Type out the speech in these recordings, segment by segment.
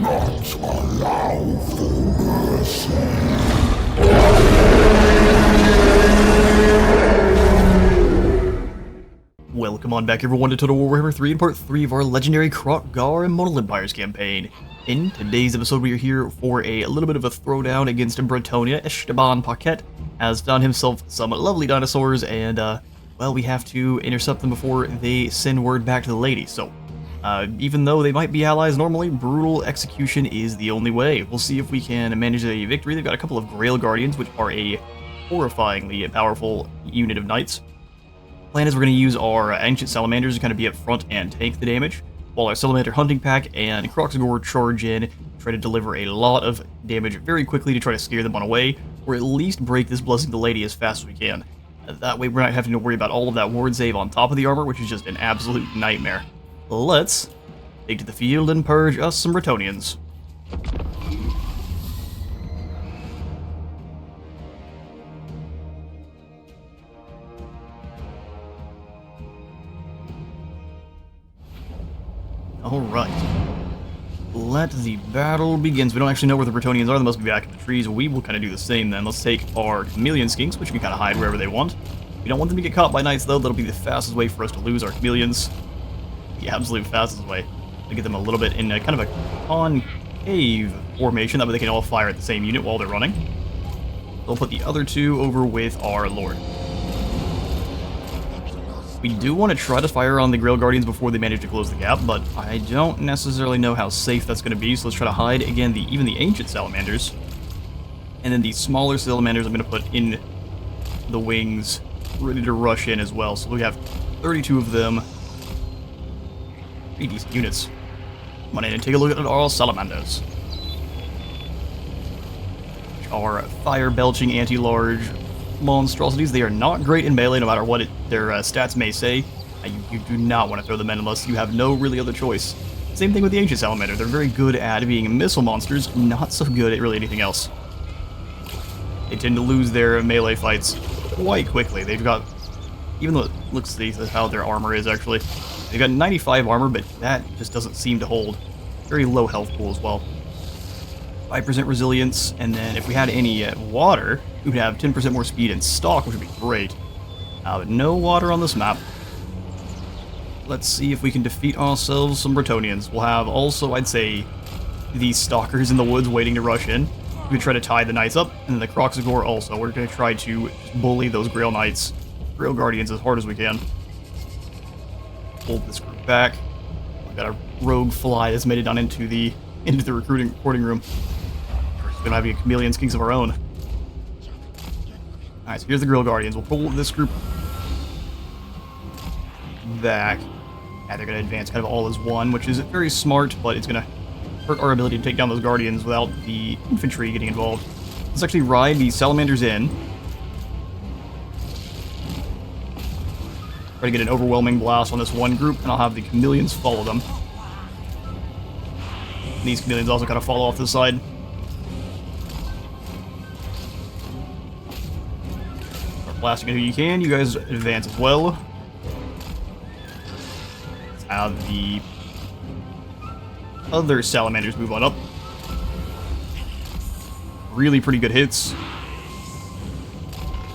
not allow for mercy. Welcome on back everyone to Total Warhammer 3 and part 3 of our legendary Kroq-Gar Immortal Empires campaign. In today's episode we are here for a little bit of a throwdown against Bretonia. Esteban Paquette has found himself some lovely dinosaurs and, well, we have to intercept them before they send word back to the lady. So, even though they might be allies normally, brutal execution is the only way. We'll see if we can manage a victory. They've got a couple of Grail Guardians, which are a horrifyingly powerful unit of knights. Plan is we're going to use our Ancient Salamanders to kind of be up front and take the damage, while our Salamander Hunting Pack and Kroq-Gar charge in, try to deliver a lot of damage very quickly to try to scare them on away, or at least break this Blessing the Lady as fast as we can. That way we're not having to worry about all of that ward save on top of the armor, which is just an absolute nightmare. Let's take to the field and purge us some Bretonians. Alright. Let the battle begin. We don't actually know where the Bretonians are. They must be back in the trees. We will kind of do the same then. Let's take our chameleon skinks, which can kind of hide wherever they want. We don't want them to get caught by knights, though. That'll be the fastest way for us to lose our chameleons. The absolute fastest way. To get them a little bit in a kind of a concave formation. That way they can all fire at the same unit while they're running. We'll put the other two over with our Lord. We do want to try to fire on the Grail Guardians before they manage to close the gap, but I don't necessarily know how safe that's going to be, so let's try to hide, again, even the Ancient Salamanders. And then the smaller Salamanders I'm going to put in the wings, ready to rush in as well. So we have 32 of them. Pretty decent units. Come on in and take a look at our Salamanders. Our fire-belching anti-large monstrosities. They are not great in melee, no matter what their stats may say. You do not want to throw them in unless you have no really other choice. Same thing with the Ancient Salamander. They're very good at being missile monsters, not so good at really anything else. They tend to lose their melee fights quite quickly. They've got, even though it looks like how their armor is actually, they've got 95 armor, but that just doesn't seem to hold. Very low health pool as well. 5% resilience, and then if we had any water, we would have 10% more speed and stock, which would be great. But no water on this map. Let's see if we can defeat ourselves some Bretonians. We'll have also, I'd say, these stalkers in the woods waiting to rush in. We would try to tie the knights up, and then the Kroq-Gar also. We're going to try to bully those Grail Knights, Grail Guardians as hard as we can. Pull this group back. We've got a rogue fly that's made it down into the recruiting room. We're going to have a chameleon skinks of our own. Alright, so here's the Grail Guardians. We'll pull this group back. Yeah, they're going to advance kind of all as one, which is very smart, but it's going to hurt our ability to take down those Guardians without the infantry getting involved. Let's actually ride the Salamanders in. Try to get an overwhelming blast on this one group, and I'll have the chameleons follow them. And these chameleons also kind of fall off to the side. Blasting it who you can. You guys advance as well. Let's have the other Salamanders move on up. Really pretty good hits.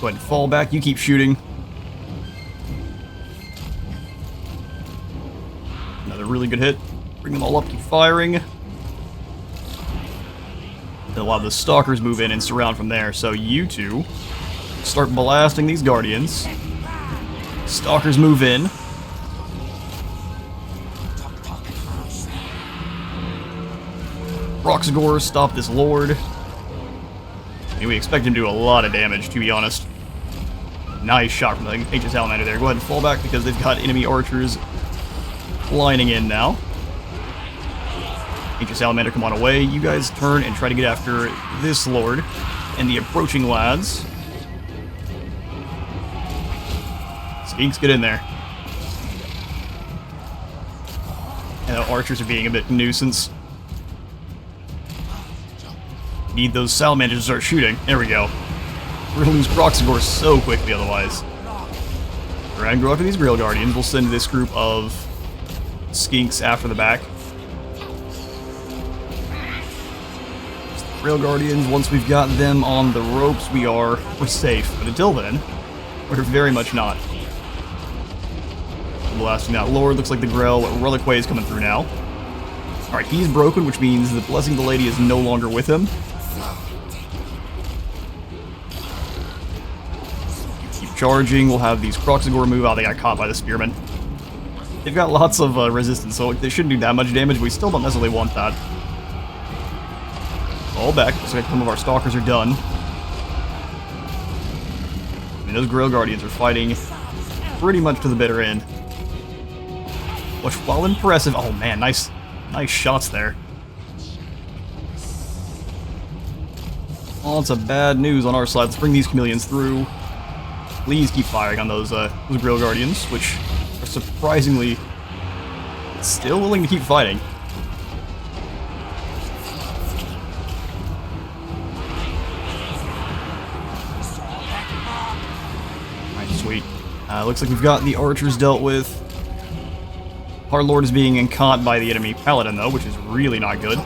Go ahead and fall back. You keep shooting. Another really good hit. Bring them all up. Keep firing. Then a lot of the Stalkers move in and surround from there. So you two start blasting these Guardians. Stalkers move in. Kroq-Gar, stop this Lord. I mean, we expect him to do a lot of damage, to be honest. Nice shot from the Ancient Salamander there. Go ahead and fall back because they've got enemy archers lining in now. Ancient Salamander, come on away. You guys turn and try to get after this Lord and the approaching lads. Skinks, get in there. And the archers are being a bit nuisance. Need those salamanders to start shooting. There we go. We're gonna lose Kroq-Gar so quickly otherwise. We're gonna go after these Grail Guardians. We'll send this group of skinks after the back. Rail Guardians, once we've got them on the ropes, we're safe. But until then, we're very much not. Blasting that Lord, looks like the Grail Reliquary is coming through now. Alright, he's broken, which means the Blessing of the Lady is no longer with him. Keep charging, we'll have these Kroq-Gar move. Oh, they got caught by the Spearmen. They've got lots of resistance, so they shouldn't do that much damage, but we still don't necessarily want that. All back, looks like some of our Stalkers are done. I mean, those Grail Guardians are fighting pretty much to the bitter end. Which, while impressive, oh man, nice shots there. Lots of bad news on our side. Let's bring these chameleons through. Please keep firing on those Grail Guardians, which are surprisingly still willing to keep fighting. Alright, sweet. Looks like we've got the archers dealt with. Our Lord is being caught by the enemy Paladin, though, which is really not good.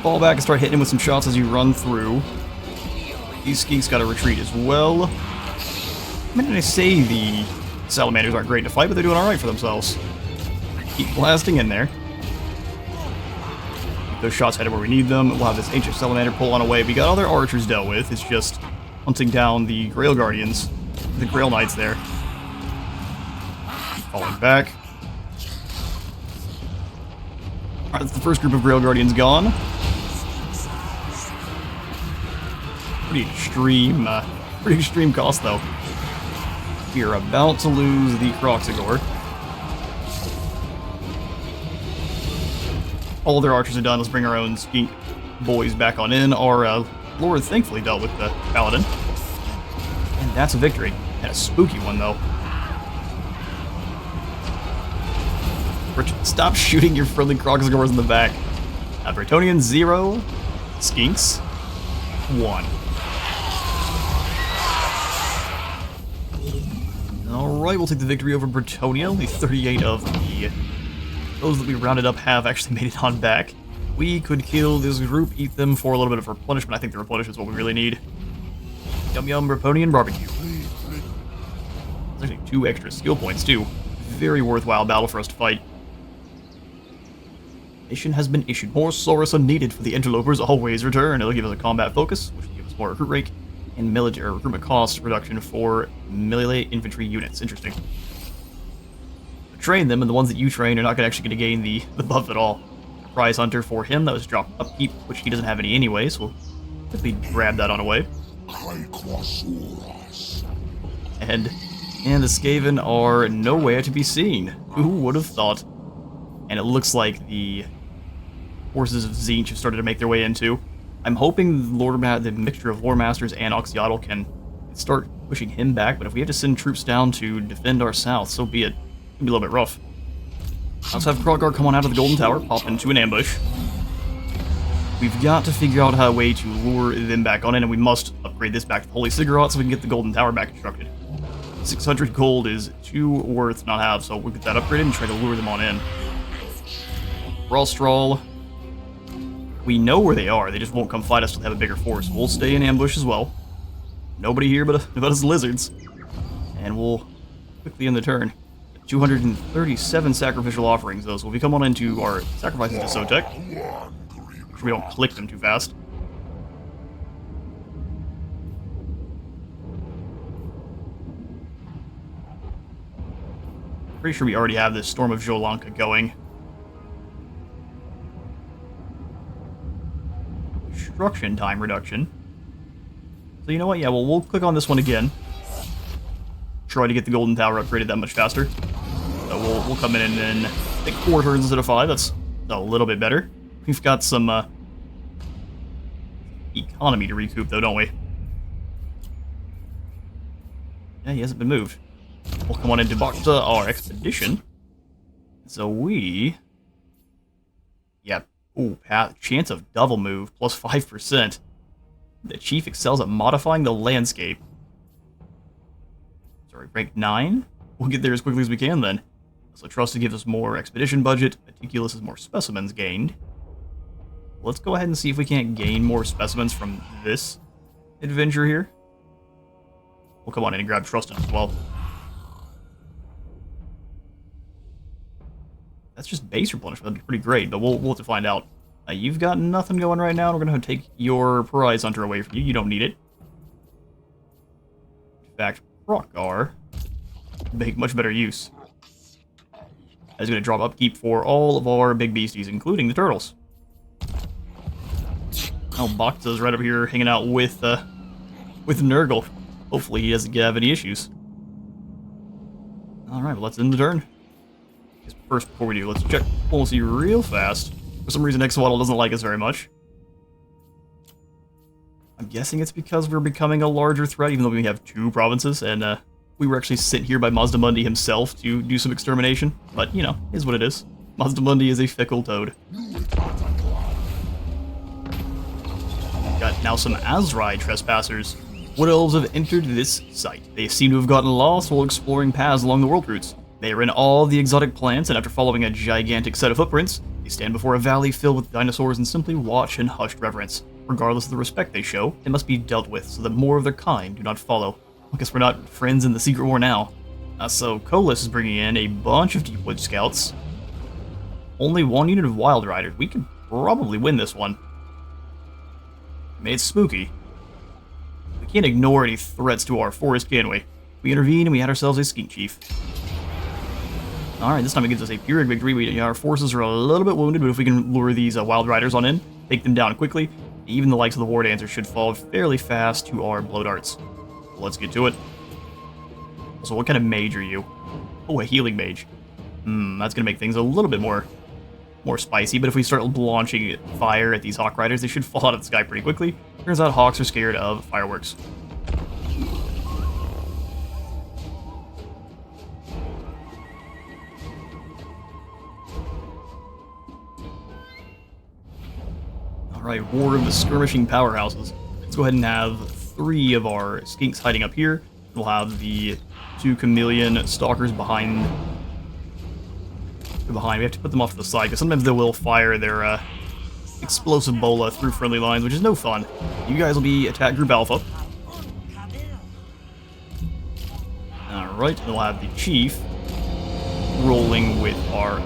Fall back and start hitting him with some shots as you run through. These skeeks gotta retreat as well. I mean, I say the salamanders aren't great to fight, but they're doing alright for themselves. Keep blasting in there. Keep those shots headed where we need them. We'll have this ancient salamander pull on away. We got other archers dealt with. It's just hunting down the Grail Guardians, the Grail Knights there. Falling back. Alright, that's the first group of Grail Guardians gone. Pretty extreme cost, though. We are about to lose the Kroq-Gar. All their archers are done. Let's bring our own skink boys back on in. Our Lord thankfully dealt with the Paladin. And that's a victory. And a spooky one, though. Stop shooting your friendly Kroq-Gars in the back. Bretonian 0, Skinks 1. Alright, we'll take the victory over Bretonia. Only 38 of those that we rounded up have actually made it on back. We could kill this group, eat them for a little bit of replenishment. I think the replenishment is what we really need. Yum yum, Bretonian barbecue. There's actually 2 extra skill points, too. Very worthwhile battle for us to fight. Mission has been issued. More Saurus are needed for the interlopers. Always return. It'll give us a combat focus, which will give us more recruit rate, and military recruitment cost reduction for melee infantry units. Interesting. Train them, and the ones that you train are not actually going to gain the buff at all. Prize Hunter for him, that was dropped upkeep, which he doesn't have any anyway, so we'll quickly grab that on away. And the Skaven are nowhere to be seen. Who would have thought? And it looks like the forces of Tzeentch have started to make their way into. I'm hoping the mixture of Lore Masters and Oxyotl can start pushing him back, but if we have to send troops down to defend our south, so be it. It'll be a little bit rough. Let's have Kroq-Gar come on out of the Golden Tower, pop into an ambush. We've got to figure out a way to lure them back on in, and we must upgrade this back to Holy Ziggurat so we can get the Golden Tower back constructed. 600 gold is too worth not have, so we'll get that upgraded and try to lure them on in. Brawl. We know where they are, they just won't come fight us till they have a bigger force. We'll stay in ambush as well. Nobody here but us lizards. And we'll quickly end the turn. 237 sacrificial offerings, though, so if we come on into our sacrifices to Sotek, make sure we don't click them too fast. Pretty sure we already have this Storm of Jolanka going. Construction time reduction. So you know what? Yeah, well, we'll click on this one again. Try to get the Golden Tower upgraded that much faster. So we'll come in and take 4 turns instead of 5. That's a little bit better. We've got some economy to recoup, though, don't we? Yeah, he hasn't been moved. We'll come on into Bakta, our expedition. So we... Yeah. Ooh, chance of double move, plus 5%. The chief excels at modifying the landscape. Sorry, rank 9? We'll get there as quickly as we can, then. So Trusted gives us more expedition budget. Meticulous is more specimens gained. Let's go ahead and see if we can't gain more specimens from this adventure here. We'll come on in and grab Trustin as well. That's just base replenishment. That'd be pretty great, but we'll have to find out. You've got nothing going right now. We're going to take your prize hunter away from you. You don't need it. In fact, Kroq-Gar make much better use. That's going to drop upkeep for all of our big beasties, including the turtles. Oh, Bakta's right over here hanging out with Nurgle. Hopefully he doesn't have any issues. Alright, well, let's end the turn. First, before we do, let's check diplomacy real fast. For some reason, Xwaddle doesn't like us very much. I'm guessing it's because we're becoming a larger threat, even though we have 2 provinces, and we were actually sent here by Mazdamundi himself to do some extermination. But, you know, is what it is. Mazdamundi is a fickle toad. Got now some Azrai trespassers. Wood elves have entered this site. They seem to have gotten lost while exploring paths along the world routes. They are in all the exotic plants, and after following a gigantic set of footprints, they stand before a valley filled with dinosaurs and simply watch in hushed reverence. Regardless of the respect they show, they must be dealt with so that more of their kind do not follow. I guess we're not friends in the Secret War now. So Colas is bringing in a bunch of Deepwood Scouts. Only 1 unit of Wild Riders. We could probably win this one. I mean, it's spooky. We can't ignore any threats to our forest, can we? We intervene and we had ourselves a Skink Chief. Alright, this time it gives us a Pyrrhic victory. Our forces are a little bit wounded, but if we can lure these Wild Riders on in, take them down quickly, even the likes of the War Dancers should fall fairly fast to our Blow Darts. So let's get to it. So what kind of mage are you? Oh, a healing mage. That's going to make things a little bit more spicy, but if we start launching fire at these Hawk Riders, they should fall out of the sky pretty quickly. Turns out Hawks are scared of fireworks. Alright, War of the Skirmishing Powerhouses. Let's go ahead and have 3 of our Skinks hiding up here. We'll have the 2 Chameleon Stalkers behind. We have to put them off to the side, because sometimes they will fire their explosive bola through friendly lines, which is no fun. You guys will be Attack Group Alpha. Alright, we'll have the Chief rolling with our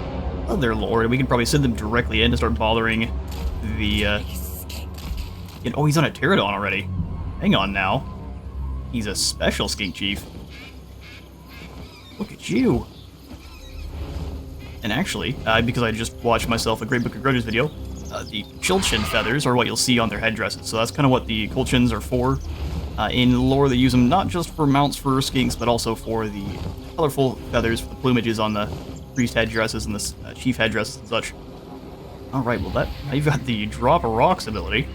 other Lord, and we can probably send them directly in to start bothering the, oh, he's on a Pterodon already. Hang on now. He's a special Skink Chief. Look at you. And actually, because I just watched myself a Great Book of Grudges video, the Chilchin feathers are what you'll see on their headdresses. So that's kind of what the Chilchins are for. In lore, they use them not just for mounts for skinks, but also for the colorful feathers for the plumages on the priest headdresses and the chief headdresses and such. Alright, well now you've got the Drop of Rocks ability.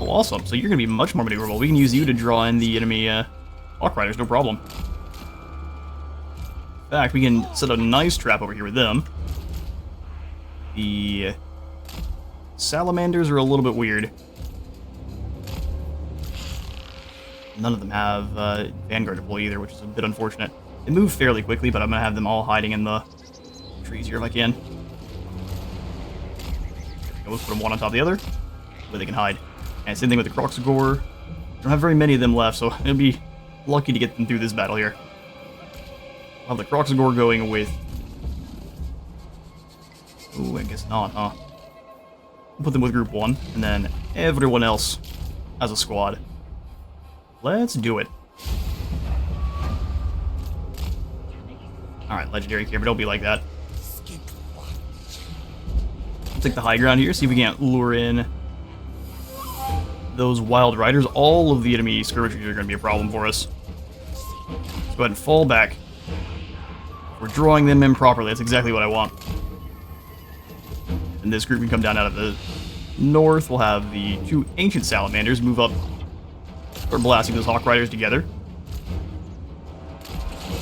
Oh, awesome. So you're going to be much more maneuverable. We can use you to draw in the enemy Hawk Riders, no problem. In fact, we can set a nice trap over here with them. The Salamanders are a little bit weird. None of them have Vanguard deploy either, which is a bit unfortunate. They move fairly quickly, but I'm going to have them all hiding in the trees here if I can. We'll put them one on top of the other, where they can hide. And same thing with the Kroq-Gar. Don't have very many of them left, so it'll be lucky to get them through this battle here. I'll have the Kroq-Gar going with... Ooh, I guess not, huh? We'll put them with Group 1, and then everyone else as a squad. Let's do it. Alright, Legendary Care, but don't be like that. We'll take the high ground here, see if we can't lure in those Wild Riders. All of the enemy skirmishers are going to be a problem for us. Let's go ahead and fall back. We're drawing them in properly. That's exactly what I want. And this group can come down out of the north. We'll have the 2 Ancient Salamanders move up. Start blasting those Hawk Riders together.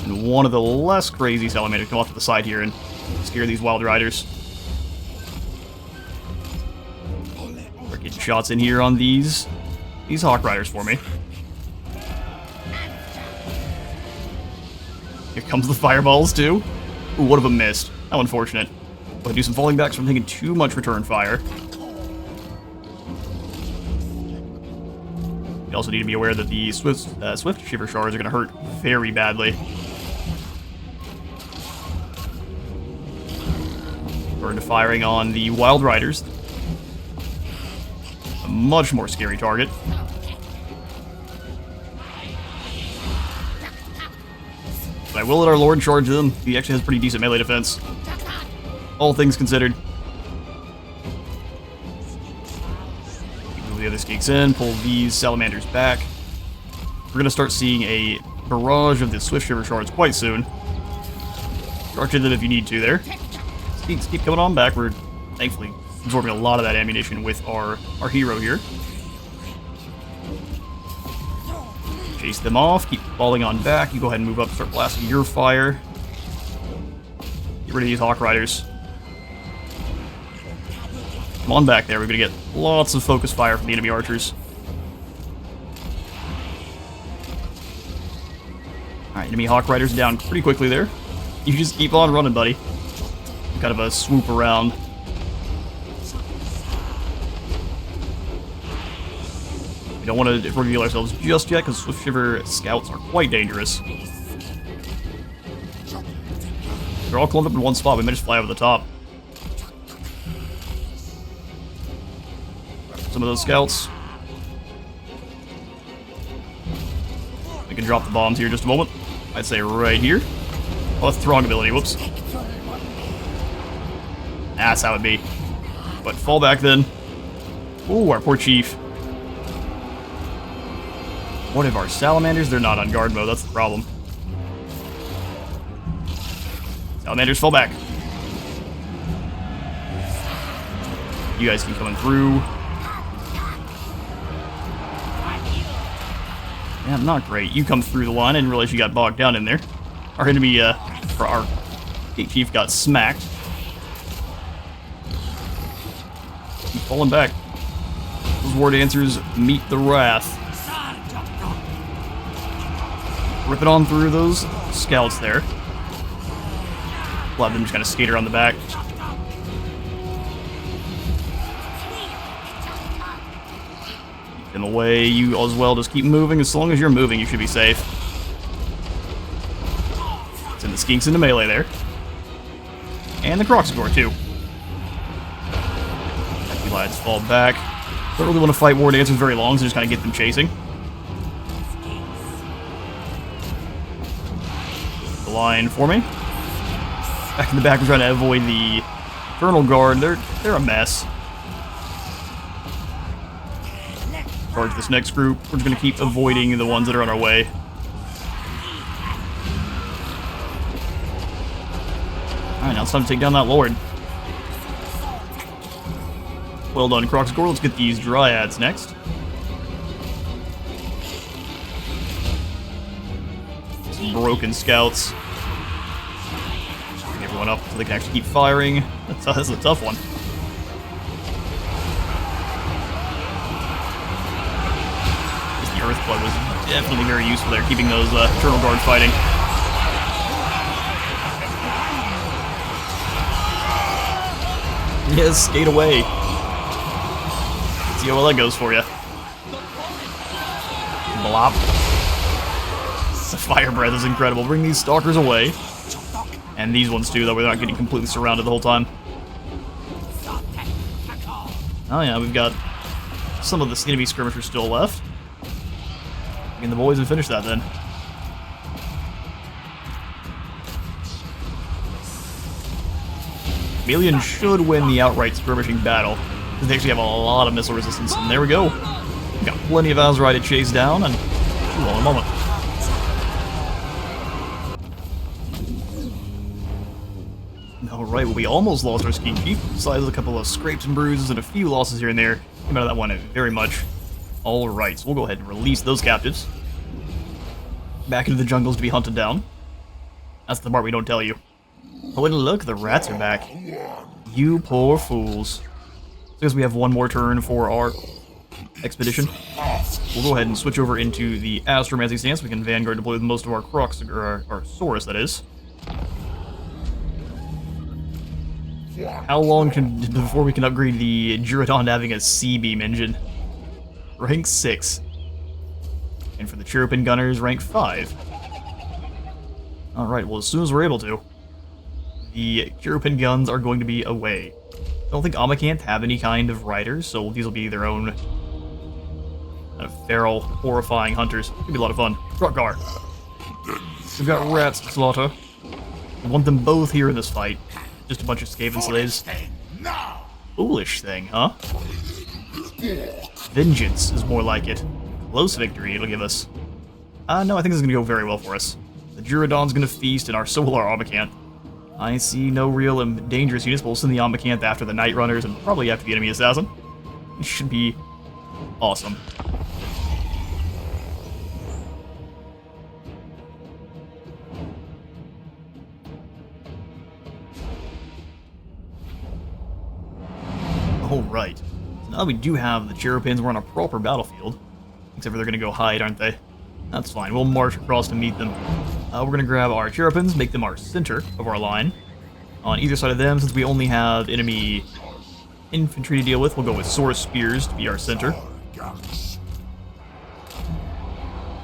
And one of the less crazy Salamanders come off to the side here and scare these Wild Riders. We're getting shots in here on these Hawk Riders for me. Here comes the fireballs, too. Ooh, one of them missed. How unfortunate. We'll do some falling backs from taking too much return fire. You also need to be aware that the Swift Shiver Shards are going to hurt very badly. We're into firing on the Wild Riders. A much more scary target. But I will let our Lord charge them. He actually has pretty decent melee defense. All things considered. Move the other skeeks in, pull these salamanders back. We're going to start seeing a barrage of the Swift Shiver Shards quite soon. Charge them if you need to there. Skeeks keep coming on back. We're thankfully absorbing a lot of that ammunition with our hero here. Chase them off, keep falling on back. You go ahead and move up, start blasting your fire. Get rid of these Hawk Riders. Come on back there, we're gonna get lots of focus fire from the enemy archers. Alright, enemy Hawk Riders down pretty quickly there. You just keep on running, buddy. Kind of a swoop around. We don't want to reveal ourselves just yet, because Swift Shiver Scouts are quite dangerous. They're all clumped up in one spot, we may just fly over the top. Some of those Scouts. We can drop the bombs here in just a moment. I'd say right here. Oh, that's Throng ability, whoops. That's how it be. But fall back then. Ooh, our poor chief. One of our salamanders, they're not on guard mode, that's the problem. Salamanders, fall back. You guys keep coming through. Yeah, not great. You come through the line, I didn't realize you got bogged down in there. Our enemy, or our gate chief got smacked. Keep falling back. Those war dancers meet the wrath. Ripping on through those scouts there. A lot of them just kind of skate around the back. Keep them away. You as well just keep moving. As long as you're moving, you should be safe. Send the skinks into melee there. And the Kroq-Gar too. Lads fall back. Don't really want to fight war dancers very long, so just kind of get them chasing. The line for me. Back in the back, we're trying to avoid the Infernal Guard. They're a mess. Charge this next group. We're just going to keep avoiding the ones that are on our way. Alright, now it's time to take down that Lord. Well done, Kroq-Gar. Let's get these Dryads next. Some broken scouts. Bring everyone up so they can actually keep firing. That's a tough one. The Earthblood was definitely very useful there, keeping those Eternal Guard fighting. Yes, skate away. See how well that goes for you. Blop. The fire breath is incredible. Bring these stalkers away. And these ones too, though we're not getting completely surrounded the whole time. Oh yeah, we've got some of the enemy skirmishers still left. And the boys have finished that then. Chameleon should win the outright skirmishing battle. They actually have a lot of missile resistance, and there we go. We've got plenty of Azrai to chase down, and ooh, in a moment. Alright, well, we almost lost our ski chief, besides a couple of scrapes and bruises and a few losses here and there. Came out of that one very much. Alright, so we'll go ahead and release those captives. Back into the jungles to be hunted down. That's the part we don't tell you. Oh, and look, the rats are back. You poor fools. So I guess we have one more turn for our expedition. We'll go ahead and switch over into the Astromancy stance. We can Vanguard deploy with most of our Kroq-Gar, or our Saurus, that is. How long before we can upgrade the Duradon to having a C-beam engine? Rank 6. And for the Chirrupin Gunners, rank 5. Alright, well, as soon as we're able to, the Chirrupin Guns are going to be away. I don't think Amakanth have any kind of riders, so these will be their own kind of feral, horrifying hunters. It's gonna be a lot of fun. Kroq-Gar. We've got rats to slaughter. I want them both here in this fight. Just a bunch of Skaven slaves. Foolish thing, huh? Vengeance is more like it. Close victory it'll give us. No, I think this is going to go very well for us. The Duradon's going to feast in our Solar Amakanth. I see no real dangerous units, but we'll send the Amakanth after the Night Runners and probably after the enemy assassin. It should be awesome. Alright. So now we do have the Chirrupins, we're on a proper battlefield. Except for they're going to go hide, aren't they? That's fine, we'll march across to meet them. We're going to grab our Chirrupins, make them our center of our line. On either side of them, since we only have enemy infantry to deal with, we'll go with Sword Spears to be our center.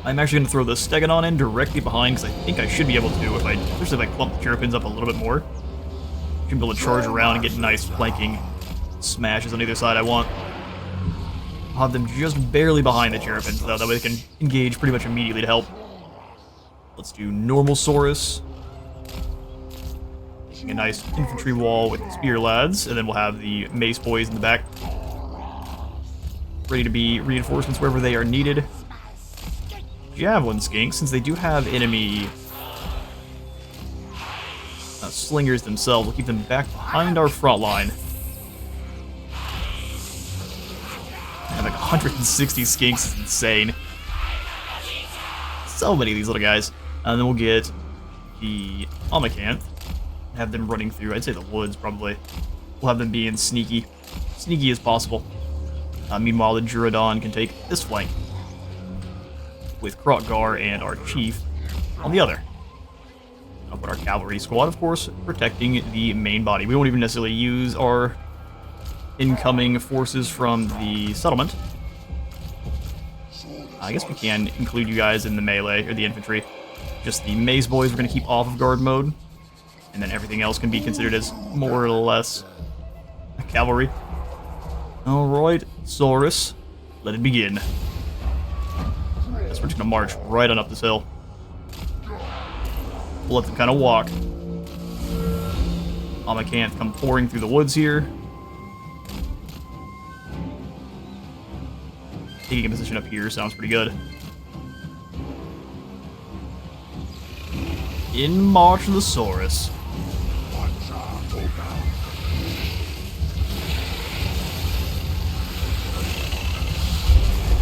I'm actually going to throw the Stegosaurus in directly behind, because I think I should be able to, especially if I clump the Chirrupins up a little bit more. Should be able to charge around and get nice flanking smashes on either side I want. I'll have them just barely behind the Chirrupins, though, that way they can engage pretty much immediately to help. Let's do Normal Saurus. A nice infantry wall with the Spear Lads, and then we'll have the Mace Boys in the back. Ready to be reinforcements wherever they are needed. Javelin Skinks, since they do have enemy slingers themselves, we'll keep them back behind our front line. I have like 160 skinks, is insane. So many of these little guys. And then we'll get the Amakanth. Have them running through, I'd say the woods probably. We'll have them being sneaky. Sneaky as possible. Meanwhile, the Duradon can take this flank. With Kroq-Gar and our chief on the other. I'll put our cavalry squad, of course, protecting the main body. We won't even necessarily use our incoming forces from the settlement. I guess we can include you guys in the melee, or the infantry. Just the Maze Boys we're going to keep off of guard mode. And then everything else can be considered as more or less cavalry. Alright, Saurus, let it begin. Guess we're just going to march right on up this hill. We'll let them kind of walk. Amakanth come pouring through the woods here. Taking a position up here sounds pretty good. In march the Saurus.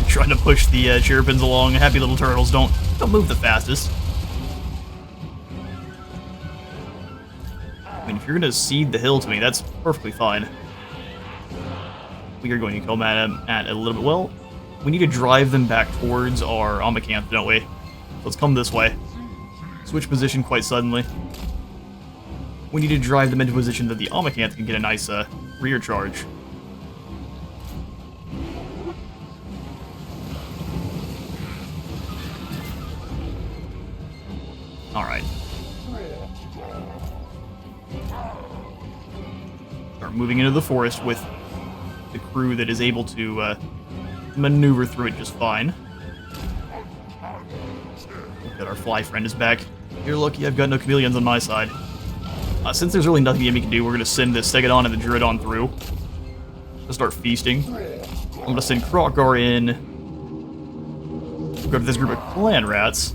Trying to push the Chirrupins along. Happy little turtles don't move the fastest. I mean, if you're going to cede the hill to me, that's perfectly fine. We are going to come at them at a little bit. Well, we need to drive them back towards our Amakanth, don't we? So let's come this way. Switch position quite suddenly. We need to drive them into a position that the Amakanth can get a nice rear charge. Alright. Start moving into the forest with the crew that is able to maneuver through it just fine. Look at our fly friend is back. You're lucky I've got no chameleons on my side. Since there's really nothing the enemy can do, we're going to send the Stegosaurus and the Duradon through. To start feasting. I'm going to send Kroq-Gar in. Go to this group of clan rats.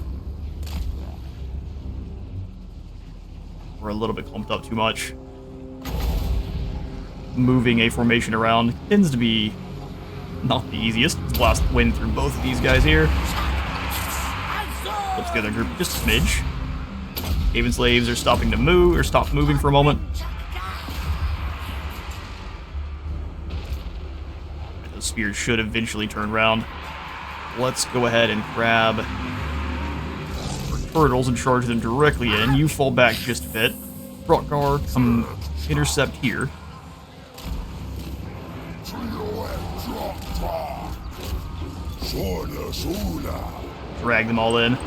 We're a little bit clumped up too much. Moving a formation around tends to be not the easiest. Let's blast the wind through both of these guys here. Flip the other group just a smidge. Haven slaves are stopping to move, or stop moving for a moment. Those spears should eventually turn around. Let's go ahead and grab our turtles and charge them directly in. You fall back just a bit. Kroq-Gar, come intercept here. Drag them all in.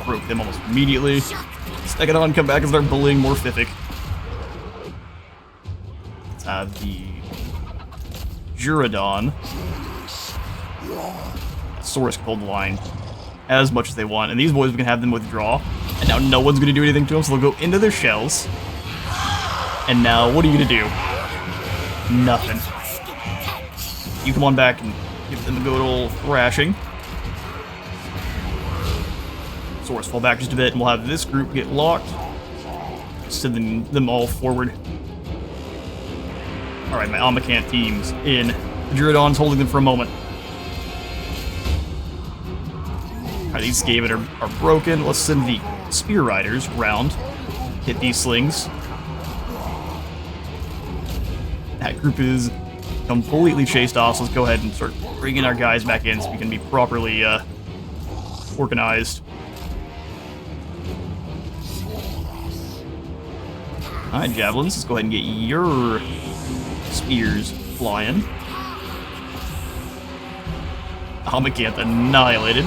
Broke them almost immediately. Stegosaurus come back and start bullying more Morphific. Let's have the Juradon. Saurus hold the line as much as they want, and these boys we can have them withdraw. And now no one's gonna do anything to them, so they'll go into their shells. And now what are you gonna do? Nothing. You come on back and give them a good old thrashing. Saurus fall back just a bit, and we'll have this group get locked, sending them all forward. Alright, my Amakanth team's in. The Juradon's holding them for a moment. Alright, these Skaven are broken. Let's send the Spear Riders round. Hit these slings. That group is completely chased off, so let's go ahead and start bringing our guys back in so we can be properly organized. Alright, Javelins, let's go ahead and get your spears flying. Amakanth annihilated.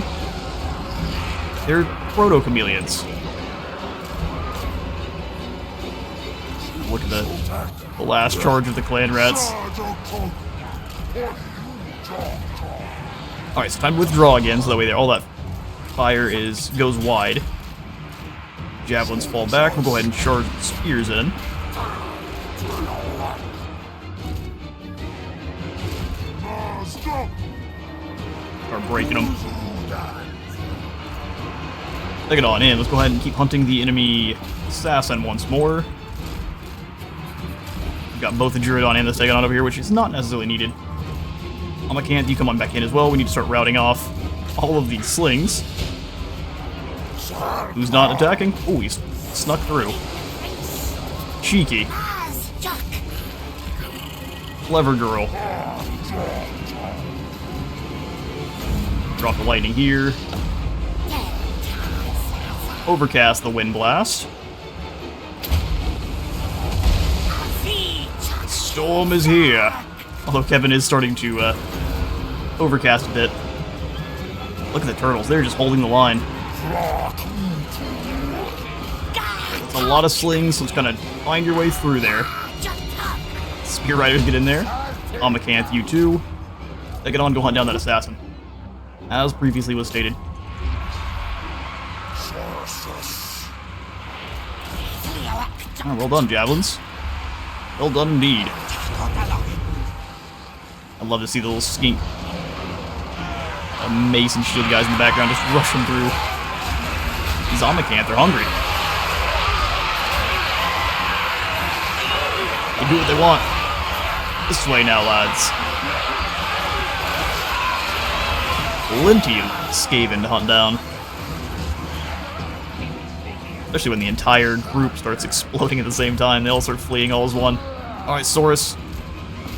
They're proto-chameleons. Look at the last charge of the clan rats. Alright, so time to withdraw again, so that way all that fire goes wide. Javelins fall back, we'll go ahead and charge the spears in. Start breaking them. Take it on in. Let's go ahead and keep hunting the enemy assassin once more. We've got both the Juradon and the Stegosaurus over here, which is not necessarily needed. Amakanth, you come on back in as well. We need to start routing off all of these slings. Who's not attacking? Oh, he's snuck through. Cheeky. Clever girl. Drop the lightning here. Overcast the Wind Blast. Storm is here. Although Kevin is starting to overcast a bit. Look at the turtles, they're just holding the line. It's a lot of slings, so it's gonna find your way through there. Spear Riders get in there. Amakanth, you too. They get on, go hunt down that assassin. As previously was stated. Oh, well done, Javelins. Well done indeed. I'd love to see the little skink mace and shield guys in the background just rushing through. These Amakanth, they're hungry. They do what they want. This way now, lads. Plenty of Skaven to hunt down. Especially when the entire group starts exploding at the same time. They all start fleeing all as one. Alright, Saurus.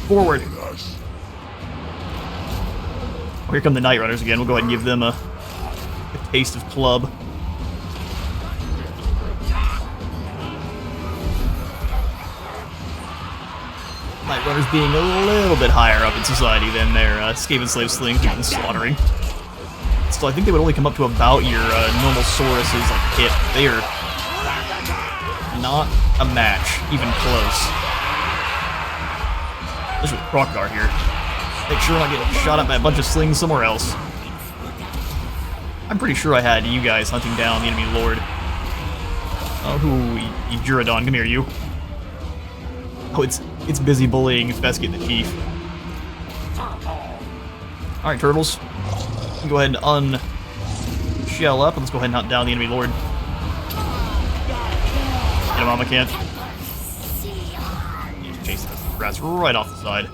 Forward. Oh, here come the Night Runners again. We'll go ahead and give them a taste of club. Night Runners being a little bit higher up in society than their Skaven slave slings getting slaughtering. Still, I think they would only come up to about your normal Saurus's like hit. They are not a match, even close. Especially with Kroq-Gar here. Make sure I'm not getting shot at by a bunch of slings somewhere else. I'm pretty sure I had you guys hunting down the enemy lord. Oh, you Juradon, come here, you. Oh, it's busy bullying Fescue the Chief. Alright, turtles. Go ahead and unshell up, and let's go ahead and hunt down the enemy lord. Get him, Amakanth. He's chasing the rats right off the side.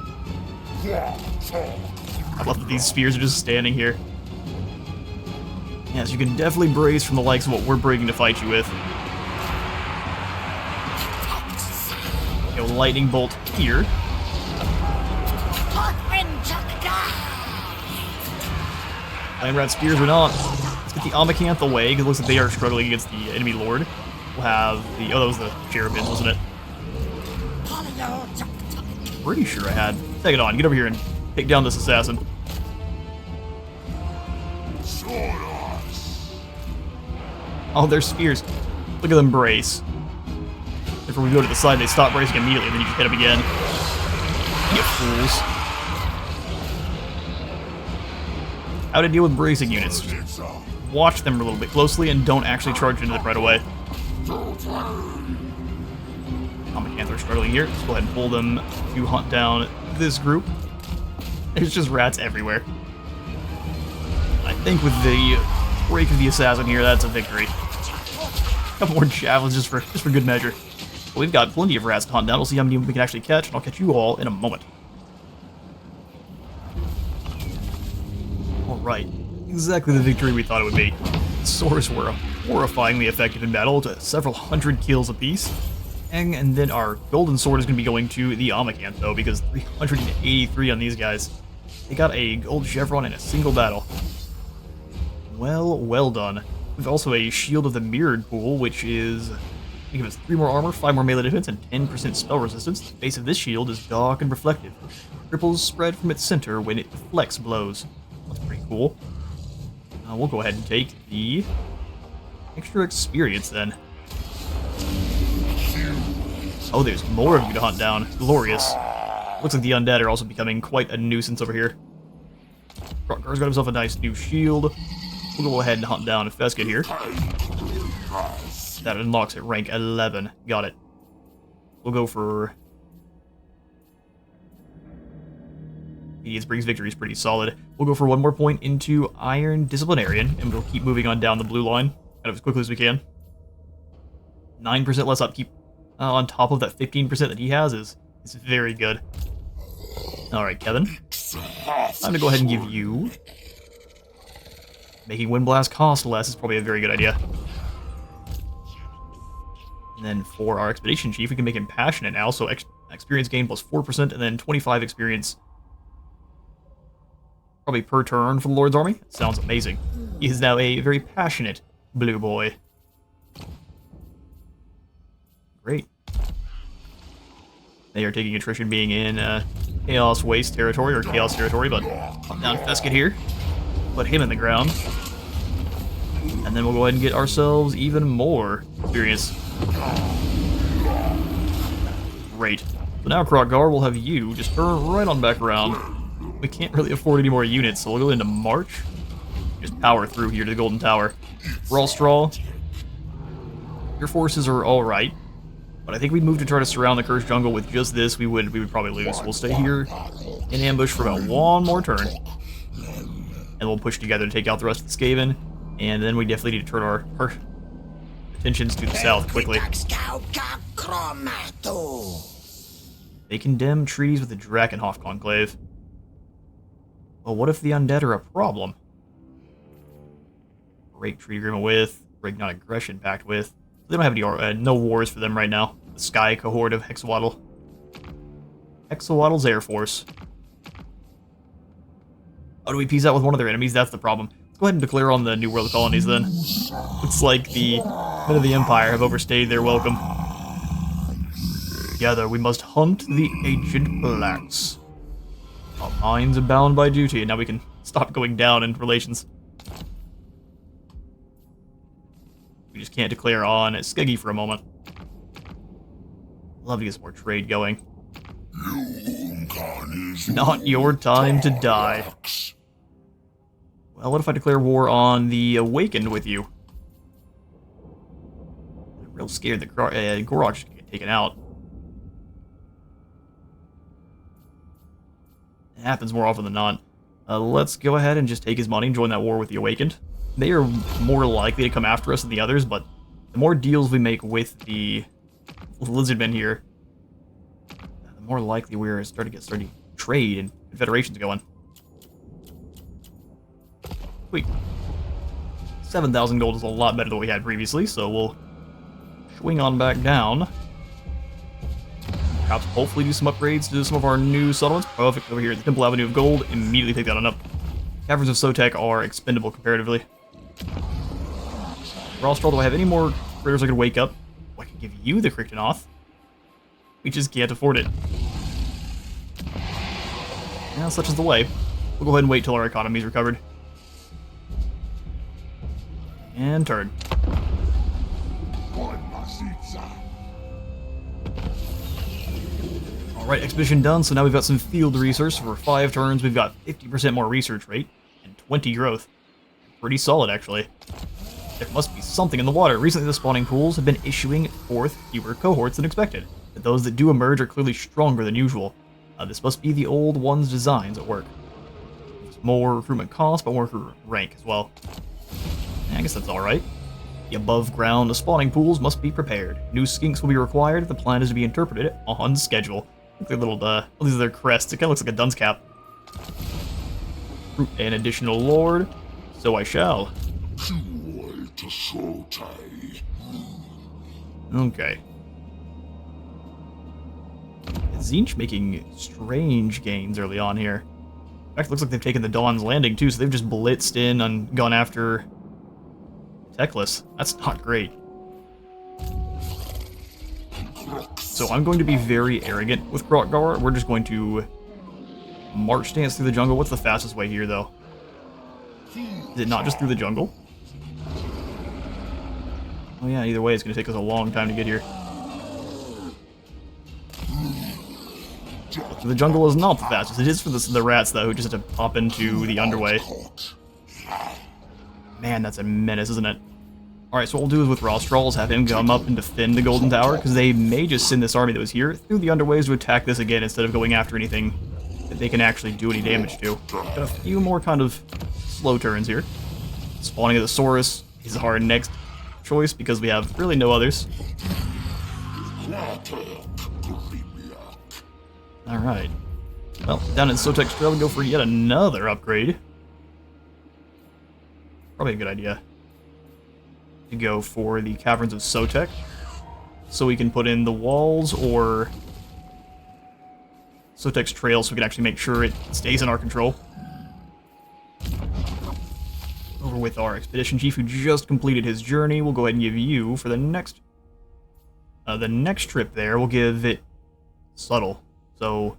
I love that these spears are just standing here. Yes, you can definitely brace from the likes of what we're bringing to fight you with. Go lightning bolt here. Flame Rat Spears or not. Let's get the Amakanth away, because it looks like they are struggling against the enemy lord. We'll have the... Oh, that was the Cherubins, wasn't it? Pretty sure I had... Take it on, get over here and take down this assassin. Oh, they're spheres. Look at them brace. If we go to the side, they stop bracing immediately, and then you just hit them again. You fools. How to deal with bracing units. Just watch them a little bit closely and don't actually charge into them right away. Commandant's struggling here. Let's go ahead and pull them to hunt down this group. There's just rats everywhere. I think with the break of the assassin here, that's a victory. A couple more javelins just for good measure. But we've got plenty of rats to hunt down. We'll see how many we can actually catch, and I'll catch you all in a moment. Alright. Exactly the victory we thought it would be. The Saurus were horrifyingly effective in battle, to several hundred kills apiece. And then our golden sword is going to be going to the Amacant, though, because 383 on these guys. They got a gold chevron in a single battle. Well done. We've also a Shield of the Mirrored Pool, which is... It gives us 3 more armor, 5 more melee defense, and 10% spell resistance. The base of this shield is dark and reflective. Ripples spread from its center when it deflects blows. That's pretty cool. We'll go ahead and take the extra experience then. Oh, there's more of you to hunt down. Glorious. Looks like the undead are also becoming quite a nuisance over here. Kroq-Gar's got himself a nice new shield. We'll go ahead and hunt down Fesket here. That unlocks at rank 11. Got it. We'll go for... Obedience brings victory is pretty solid. We'll go for 1 more point into Iron Disciplinarian, and we'll keep moving on down the blue line kind of as quickly as we can. 9% less upkeep on top of that 15% that he has is very good. Alright, Kevin. Time to go ahead and give you... Making Windblast cost less is probably a very good idea. And then for our Expedition Chief, we can make him Passionate now, so experience gain plus 4%, and then 25 experience probably per turn for the Lord's Army. Sounds amazing. He is now a very passionate blue boy. Great. They are taking attrition being in Chaos Waste territory, or Chaos territory, but pop down Fesket here. Put him in the ground. And then we'll go ahead and get ourselves even more experience. Great. So now, Kroq-Gar, we'll have you just turn right on back around. We can't really afford any more units, so we'll go into March. Just power through here to the Golden Tower. Raw Straw. Your forces are alright. But I think we'd move to try to surround the Cursed Jungle with just this. We would probably lose. We'll stay here in ambush for about 1 more turn. And we'll push together to take out the rest of the Skaven. And then we definitely need to turn our attentions to the south quickly. They condemn treaties with the Drakenhof Conclave. Well, what if the undead are a problem? Break treaty agreement with, break non-aggression pact with. They don't have any no wars for them right now. The Sky cohort of Hexawaddle. Hexawaddle's Air Force. How do we peace out with one of their enemies? That's the problem. Let's go ahead and declare on the New World colonies then. Looks like the men of the Empire have overstayed their welcome. Together we must hunt the ancient blacks. Our minds are bound by duty, and now we can stop going down in relations. We just can't declare on Skeggy for a moment. Love to get some more trade going. Not your time to die. Well, what if I declare war on the Awakened with you? I'm real scared that Gorok's gonna get taken out. It happens more often than not. Let's go ahead and just take his money and join that war with the Awakened. They are more likely to come after us than the others, but the more deals we make with the Lizardmen here, the more likely we're starting to trade and confederations going. Sweet. 7,000 gold is a lot better than we had previously, so we'll swing on back down. Perhaps hopefully do some upgrades to some of our new settlements. Perfect, over here at the Temple Avenue of Gold. Immediately pick that on up. Caverns of Sotek are expendable comparatively. Rostral, do I have any more critters I could wake up? Oh, I can give you the Crichtonoth. We just can't afford it. Yeah, such is the way. We'll go ahead and wait till our economy's recovered. And turn. Alright, expedition done, so now we've got some field research. For 5 turns, we've got 50% more research rate and 20 growth. Pretty solid, actually. There must be something in the water. Recently, the spawning pools have been issuing forth fewer cohorts than expected, but those that do emerge are clearly stronger than usual. This must be the old one's designs at work. There's more recruitment cost, but more recruitment rank as well. I guess that's alright. The above-ground spawning pools must be prepared. New skinks will be required if the plan is to be interpreted on schedule. Look at their little, these are their crests. It kind of looks like a dunce cap. Recruit an additional lord, so I shall. Okay. Tzeentch making strange gains early on here. In fact, it looks like they've taken the Dawn's Landing too, so they've just blitzed in and gone after Teclis. That's not great. So I'm going to be very arrogant with Kroq-Gar. We're just going to march dance through the jungle. What's the fastest way here, though? Is it not just through the jungle? Oh yeah, either way, it's going to take us a long time to get here. So the jungle is not the fastest. It is for the rats, though, who just have to pop into the underway. Man, that's a menace, isn't it? Alright, so what we'll do is with Rostral is have him come up and defend the Golden Tower, because they may just send this army that was here through the underways to attack this again instead of going after anything that they can actually do any damage to. Got a few more kind of slow turns here. Spawning of the Saurus is our next choice because we have really no others. Alright. Well, down in Sotek's Trail we go for yet another upgrade. Probably a good idea to go for the Caverns of Sotek, so we can put in the walls or Sotek's Trail so we can actually make sure it stays in our control. Over with our Expedition Chief who just completed his journey. We'll go ahead and give you, for the next trip there, we'll give it Subtle. So,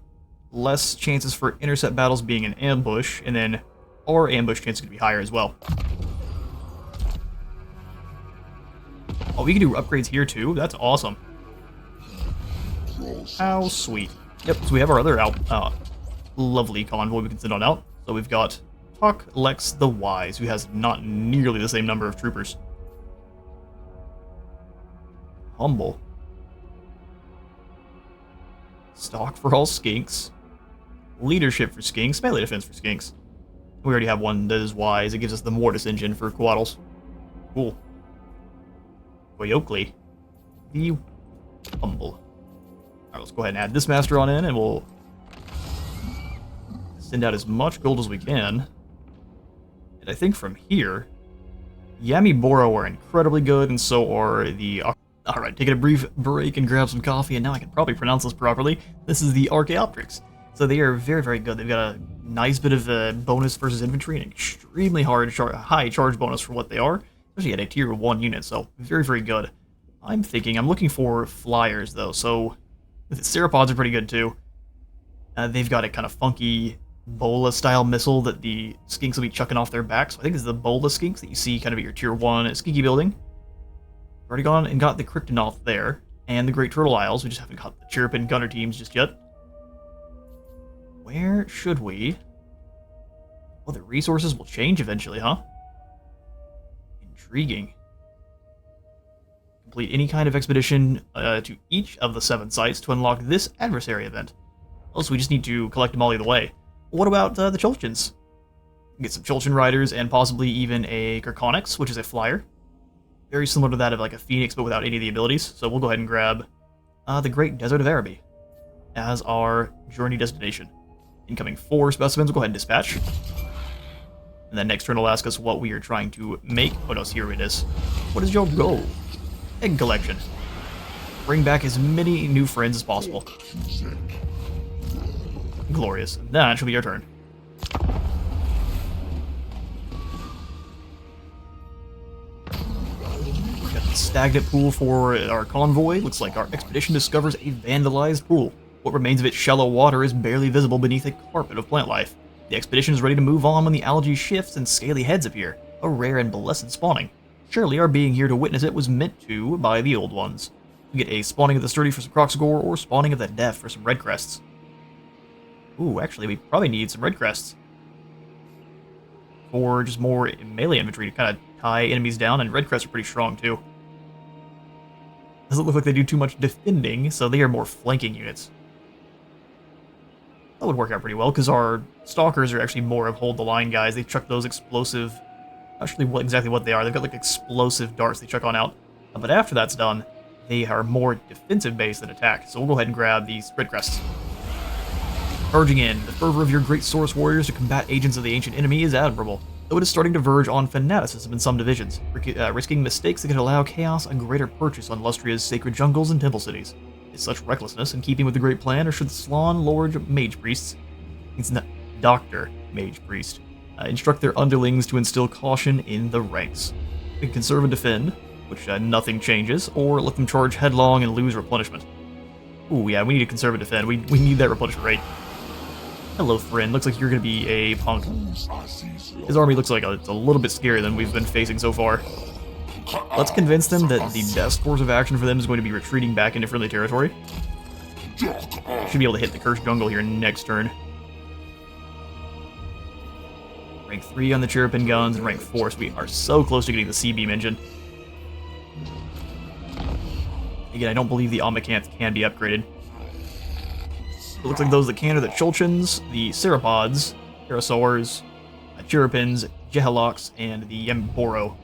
less chances for intercept battles being an ambush, and then our ambush chance is going to be higher as well. Oh, we can do upgrades here too? That's awesome. How sweet. Yep, so we have our other lovely convoy we can send on out. So we've got Talk Lex the Wise, who has not nearly the same number of troopers. Humble. Stock for all skinks. Leadership for skinks. Melee defense for skinks. We already have one that is wise. It gives us the Mortis engine for Quaddles. Cool. Oakley. The Humble. Alright, let's go ahead and add this master on in, and we'll send out as much gold as we can. And I think from here, Yami Boro are incredibly good, and so are the... Alright, taking a brief break and grab some coffee, and now I can probably pronounce this properly. This is the Archaeopteryx. So they are very, very good. They've got a nice bit of bonus versus infantry, and extremely high charge bonus for what they are. Especially at a tier 1 unit, so very, very good. I'm looking for flyers, though, so the Ceropods are pretty good, too. They've got a kind of funky Bola-style missile that the skinks will be chucking off their backs. So I think this is the Bola skinks that you see kind of at your tier 1 skinky building. Already gone and got the Kryptonoth there, and the Great Turtle Isles. We just haven't got the Chirrupin Gunner teams just yet. Where should we? Well, the resources will change eventually, huh? Intriguing. Complete any kind of expedition to each of the 7 sites to unlock this adversary event. Also, we just need to collect them all either way. What about the Chulchins? Get some Chulchin riders and possibly even a Kirkonix, which is a flyer. Very similar to that of like a Phoenix, but without any of the abilities. So we'll go ahead and grab the Great Desert of Araby as our journey destination. Incoming 4 specimens. We'll go ahead and dispatch. And then next turn will ask us what we are trying to make. Oh no, here it is. What is your goal? Egg collection. Bring back as many new friends as possible. Glorious. That should be our turn. Got the stagnant pool for our convoy. Looks like our expedition discovers a vandalized pool. What remains of its shallow water is barely visible beneath a carpet of plant life. The expedition is ready to move on when the algae shifts and scaly heads appear, a rare and blessed spawning. Surely our being here to witness it was meant to by the old ones. We get a spawning of the sturdy for some Kroq-Gar or spawning of the deaf for some red crests. Ooh, actually, we probably need some red crests. Or just more melee infantry to kind of tie enemies down, and red crests are pretty strong too. Doesn't look like they do too much defending, so they are more flanking units. That would work out pretty well, because our stalkers are actually more of hold the line guys. They chuck those explosive... Actually, exactly what they are. They've got like explosive darts they chuck on out. But after that's done, they are more defensive based than attack. So we'll go ahead and grab these red crests. Charging in, the fervor of your great Saurus warriors to combat agents of the ancient enemy is admirable, though it is starting to verge on fanaticism in some divisions, risking mistakes that could allow chaos a greater purchase on Lustria's sacred jungles and temple cities. Is such recklessness in keeping with the great plan, or should the Slan Lord Mage Priests, it's not Dr. Mage Priest, instruct their underlings to instill caution in the ranks? We can conserve and defend, which nothing changes, or let them charge headlong and lose replenishment. Ooh, yeah, we need to conserve and defend. We need that replenishment rate. Hello, friend. Looks like you're going to be a punk. His army looks like it's a little bit scarier than we've been facing so far. Let's convince them that the best course of action for them is going to be retreating back into friendly territory. Should be able to hit the cursed jungle here next turn. Rank 3 on the Chirrupin guns and rank 4, so we are so close to getting the C-beam engine. Again, I don't believe the Omnicanths can be upgraded. It looks like those that can are the Chulchins, the Ceropods, Pterosaurs, Chirrupins, Jehaloks, and the Yemboro.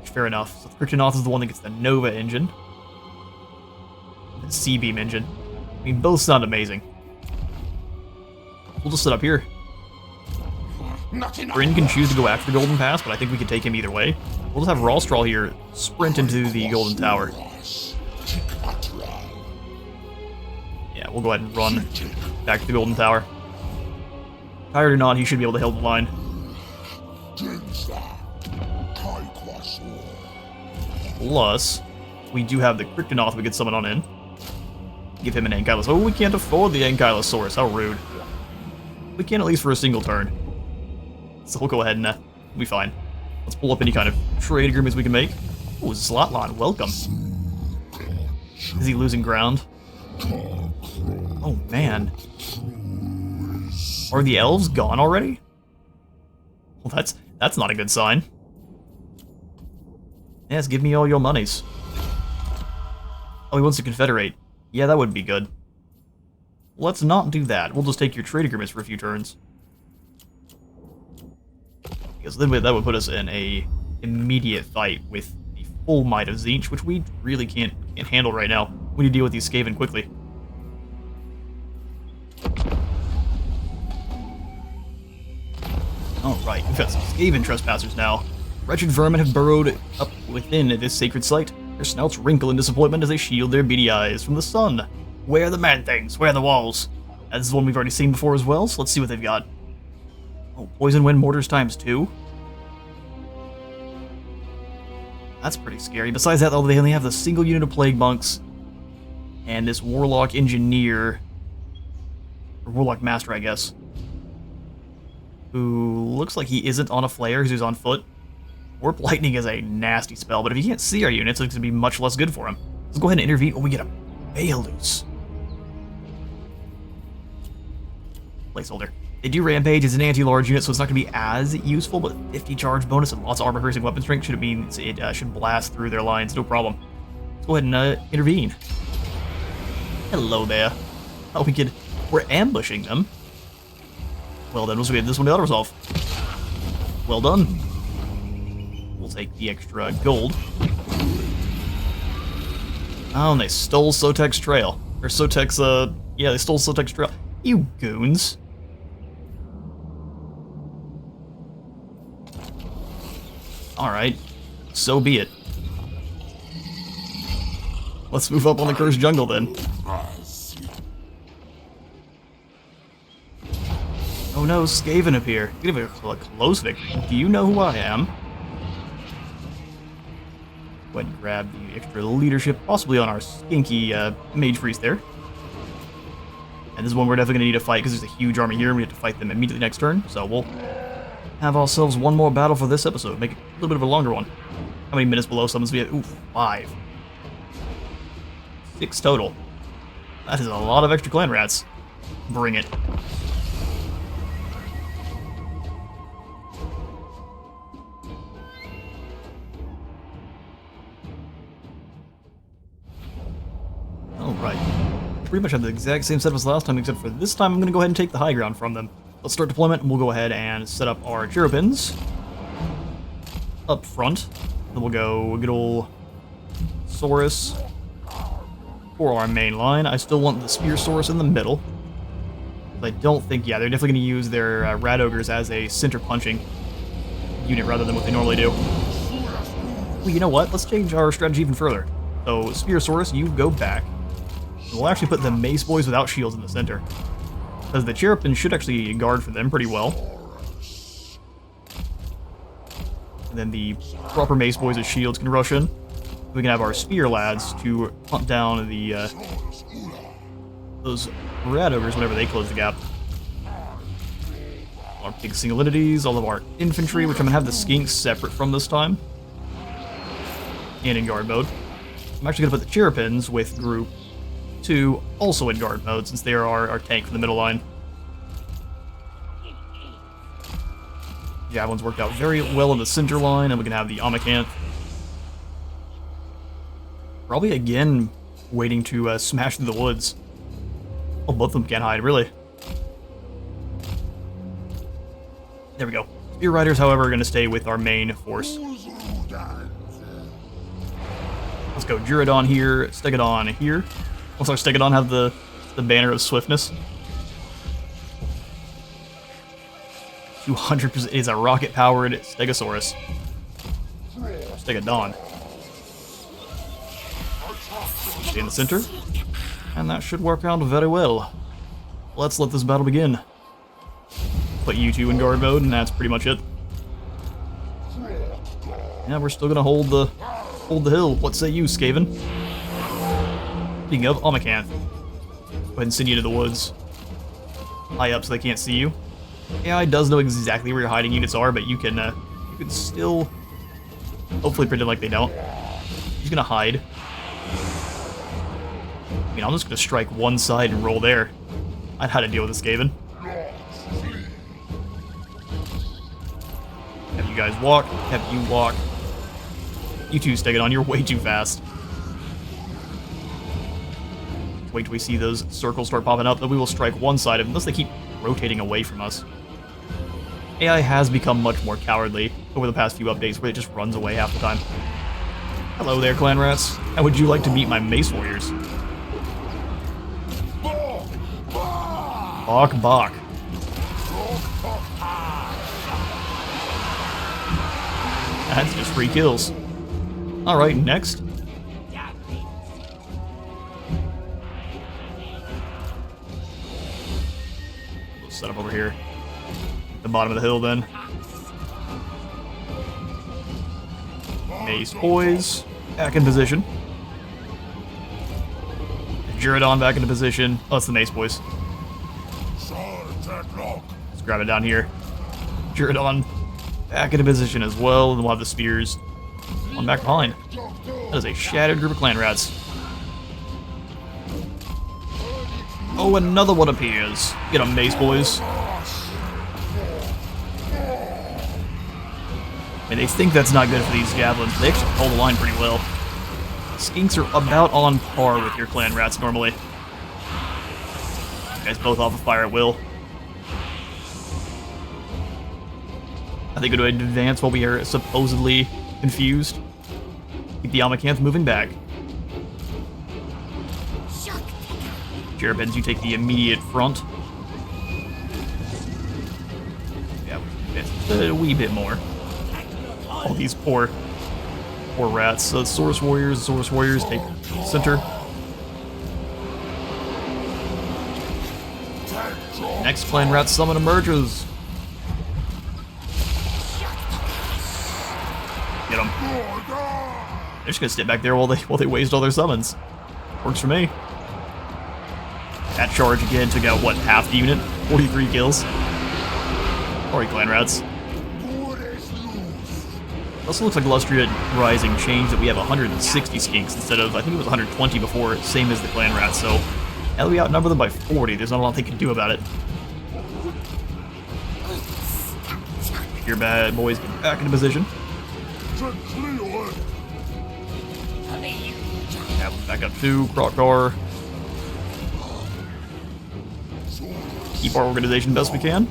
Fair enough. So the Kryptonoth is the one that gets the Nova engine. The C-beam engine. I mean, both sound amazing. We'll just sit up here. Bryn can choose to go after the Golden Pass, but I think we can take him either way. We'll just have Rawstraw here sprint into the Golden Tower. Yeah, we'll go ahead and run back to the Golden Tower. Tired or not, he should be able to hold the line. Plus, we do have the Kryptonoth we could summon on in. Give him an Ankylosaurus. Oh, we can't afford the Ankylosaurus. How rude. We can at least for a single turn. So we'll go ahead and be fine. Let's pull up any kind of trade agreements we can make. Oh, Zlotlan, welcome. Is he losing ground? Oh, man. Are the elves gone already? Well, that's not a good sign. Yes, give me all your monies. Oh, he wants to confederate. Yeah, that would be good. Let's not do that. We'll just take your trade agreements for a few turns. Because then that would put us in a immediate fight with the full might of Tzeentch, which we really can't handle right now. We need to deal with these Skaven quickly. Alright, we've got some Skaven trespassers now. Wretched vermin have burrowed up within this sacred site. Their snouts wrinkle in disappointment as they shield their beady eyes from the sun. Where are the man-things? Where are the walls? This is one we've already seen before as well, so let's see what they've got. Oh, Poison Wind Mortars ×2. That's pretty scary. Besides that, though, they only have the single unit of Plague Monks and this Warlock Engineer, or Warlock Master, I guess, who looks like he isn't on a flare because he's on foot. Warp Lightning is a nasty spell, but if he can't see our units, it's going to be much less good for him. Let's go ahead and intervene. Oh, we get a Baelus. Placeholder. They do Rampage as an anti-large unit, so it's not going to be as useful, but 50 charge bonus and lots of armor-piercing weapon strength should mean it should blast through their lines, no problem. Let's go ahead and intervene. Hello there. Oh, we're ambushing them. Well then, we'll get this one to auto-resolve. Well done. We'll take the extra gold. Oh, and they stole Sotek's trail. Or Sotek's, yeah, they stole Sotek's trail. You goons. Alright, so be it. Let's move up on the cursed jungle then. Oh no, Skaven appear. Give it a close victory. Do you know who I am? Go ahead and grab the extra leadership, possibly on our skinky mage priest there. And this is one we're definitely going to need to fight because there's a huge army here and we have to fight them immediately next turn. So we'll have ourselves one more battle for this episode, make it a little bit of a longer one. How many minutes below summons we have? Ooh, 5. 6 total. That is a lot of extra clan rats. Bring it. Alright. Pretty much have the exact same setup as last time, except for this time I'm going to go ahead and take the high ground from them. Let's start deployment, and we'll go ahead and set up our Cherubins up front. Then we'll go good ol' Saurus for our main line. I still want the Spearsaurus in the middle. I don't think, yeah, they're definitely going to use their Rat Ogres as a center punching unit rather than what they normally do. Well, you know what? Let's change our strategy even further. So, Spearsaurus, you go back. We'll actually put the Mace Boys without shields in the center, because the Cherubins should actually guard for them pretty well. And then the proper Mace Boys with shields can rush in. We can have our Spear Lads to hunt down the those Rat Ogres whenever they close the gap. Our big Singulinities, all of our infantry, which I'm going to have the Skinks separate from this time, and in guard mode. I'm actually going to put the Cherubins with Group 2 also in guard mode, since they are our tank for the middle line. Javelins worked out very well in the center line, and we can have the Amakanth. Probably again waiting to smash through the woods. Oh, both of them can't hide, really. There we go. Spear Riders, however, are going to stay with our main force. Let's go Gyrodon here, Stegodon here. Let's our Stegodon have the banner of swiftness. 200% is a rocket-powered Stegosaurus. Stegodon. Stay in the center. And that should work out very well. Let's let this battle begin. Put you two in guard mode, and that's pretty much it. Yeah, we're still gonna hold the hill. What say you, Skaven? Speaking of, Amakanth. Go ahead and send you to the woods. High up so they can't see you. AI does know exactly where your hiding units are, but you can still hopefully pretend like they don't. He's gonna hide. I mean, I'm just gonna strike one side and roll there. I'd had to deal with this Skaven. Have you guys walk. Have you walk. You two, Stegodon, you're way too fast. Wait till we see those circles start popping up, then we will strike one side of them, unless they keep rotating away from us. AI has become much more cowardly over the past few updates, where it just runs away half the time. Hello there, clan rats. How would you like to meet my Mace Warriors? Bok bok. That's just free kills. Alright, next. We'll set up over here. At the bottom of the hill then. Mace Boys back in position. Gyrodon back into position. Oh, it's the Mace Boys. Let's grab it down here. Gyrodon back into position as well, and we'll have the spears on back behind. That is a shattered group of clan rats. Oh, another one appears. Get 'em, Mace Boys. And they think that's not good for these javelins. They actually hold the line pretty well. Skinks are about on par with your clan rats normally. You guys both off of fire at will. I think we're going to advance while we are supposedly confused. Keep the Amakanth moving back. Cherubins, you take the immediate front. Yeah, a wee bit more. All these poor rats. So Saurus Warriors take center. Next clan rat summon emerges. Get them. They're just gonna sit back there while they waste all their summons. Works for me. That charge again took out what, half the unit? 43 kills. Sorry, clan rats. Also looks like Lustria Rising changed that we have 160 skinks instead of, I think it was 120 before, same as the clan rats, so now that we outnumber them by 40, there's not a lot they can do about it. Your bad boys get back into position. Yeah, back up to Kroq-Gar. Keep our organization best we can.